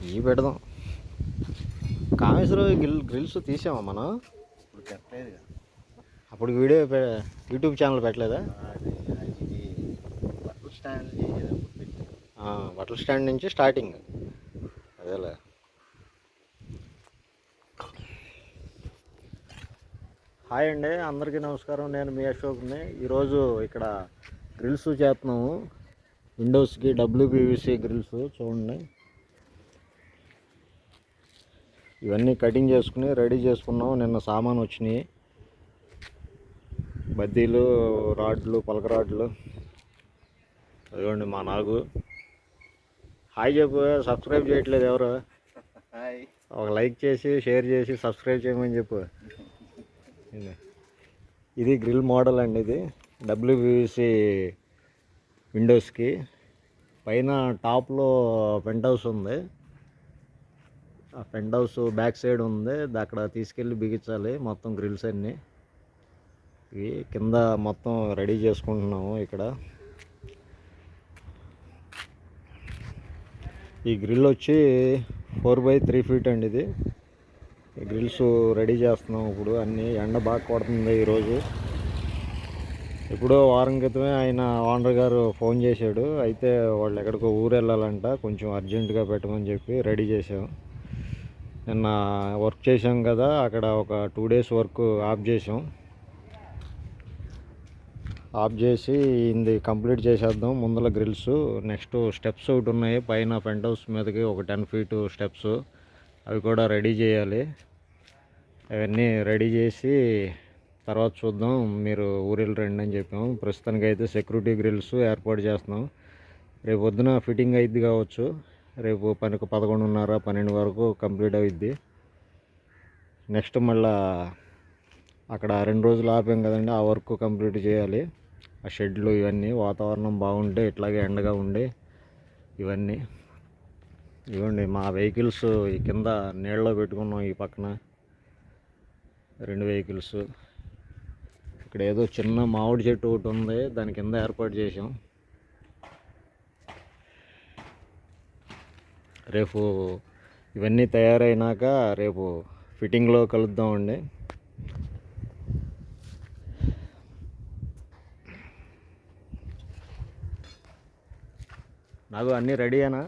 ఇవి పెడదాం. కామేశ్వరం గ్రిల్స్ తీసామా మనం? ఇప్పుడు పెట్టలేదు. అప్పుడు వీడియో యూట్యూబ్ ఛానల్ పెట్టలేదా? బట్టల స్టాండ్ బట్టల స్టాండ్ నుంచి స్టార్టింగ్. అదేలే. హాయ్ అండి, అందరికీ నమస్కారం. నేను మీ అశోక్ని. ఈరోజు ఇక్కడ గ్రిల్స్ చేస్తున్నాము. విండోస్కి WPVC గ్రిల్స్ చూడండి. ఇవన్నీ కటింగ్ చేసుకుని రెడీ చేసుకున్నాం. నిన్న సామాన్ వచ్చినాయి, బద్దీలు, రాడ్లు, పలక రాడ్లు. అదిగోండి మా నాగు. హాయ్ చెప్పు. సబ్స్క్రైబ్ చేయట్లేదు ఎవరు? ఒక లైక్ చేసి షేర్ చేసి సబ్స్క్రైబ్ చేయమని చెప్పు. ఇది గ్రిల్ మోడల్ అండి. ఇది WPVC విండోస్కి. పైన టాప్లో పెంట్ హౌస్ ఉంది. ఆ పెంట్ హౌస్ బ్యాక్ సైడ్ ఉంది. అక్కడ తీసుకెళ్ళి బిగించాలి మొత్తం గ్రిల్స్ అన్నీ. ఇవి కింద మొత్తం రెడీ చేసుకుంటున్నాము. ఇక్కడ ఈ గ్రిల్ వచ్చి 4x3 ఫీట్ అండి. ఇది గ్రిల్స్ రెడీ చేస్తున్నాం ఇప్పుడు. అన్నీ ఎండ బాగా కొడుతుంది ఈరోజు. ఎప్పుడో వారం క్రితమే ఆయన ఓనర్ గారు ఫోన్ చేశాడు. అయితే వాళ్ళు ఎక్కడికో ఊరు వెళ్ళాలంట, కొంచెం అర్జెంటుగా పెట్టమని చెప్పి రెడీ చేసాం. నిన్న వర్క్ చేసాం కదా, అక్కడ ఒక 2 డేస్ వర్క్ ఆఫ్ చేసాం. ఆఫ్ చేసి ఇది కంప్లీట్ చేసేద్దాం ముందల గ్రిల్స్. నెక్స్ట్ స్టెప్స్ ఒకటి ఉన్నాయి పైన పెంట్ హౌస్ మీదకి, ఒక 10 ఫీట్ స్టెప్స్. అవి కూడా రెడీ చేయాలి. అవన్నీ రెడీ చేసి తర్వాత చూద్దాం. మీరు ఊరెళ్ళి రండి అని చెప్పాము. ప్రస్తుతానికి అయితే సెక్యూరిటీ గ్రిల్స్ ఏర్పాటు చేస్తున్నాం. రేపు పొద్దున ఫిట్టింగ్ అయింది కావచ్చు. రేపు 11:30, 12 వరకు కంప్లీట్ అవుద్ది. నెక్స్ట్ మళ్ళా అక్కడ 2 రోజులు ఆపాం కదండి, ఆ వర్క్ కంప్లీట్ చేయాలి. ఆ షెడ్లు ఇవన్నీ వాతావరణం బాగుంటే, ఇట్లాగే ఎండగా ఉండి ఇవన్నీ. ఇవ్వండి మా వెహికల్స్ ఈ కింద నీళ్ళలో పెట్టుకున్నాం. ఈ పక్కన 2 వెహికల్స్. ఇక్కడ ఏదో చిన్న మామిడి చెట్టు ఒకటి ఉంది, దాని కింద ఏర్పాటు చేసాం. రేపు ఇవన్నీ తయారైనాక రేపు ఫిట్టింగ్లో కలుద్దామండి. నాకు అన్నీ రెడీయేనా?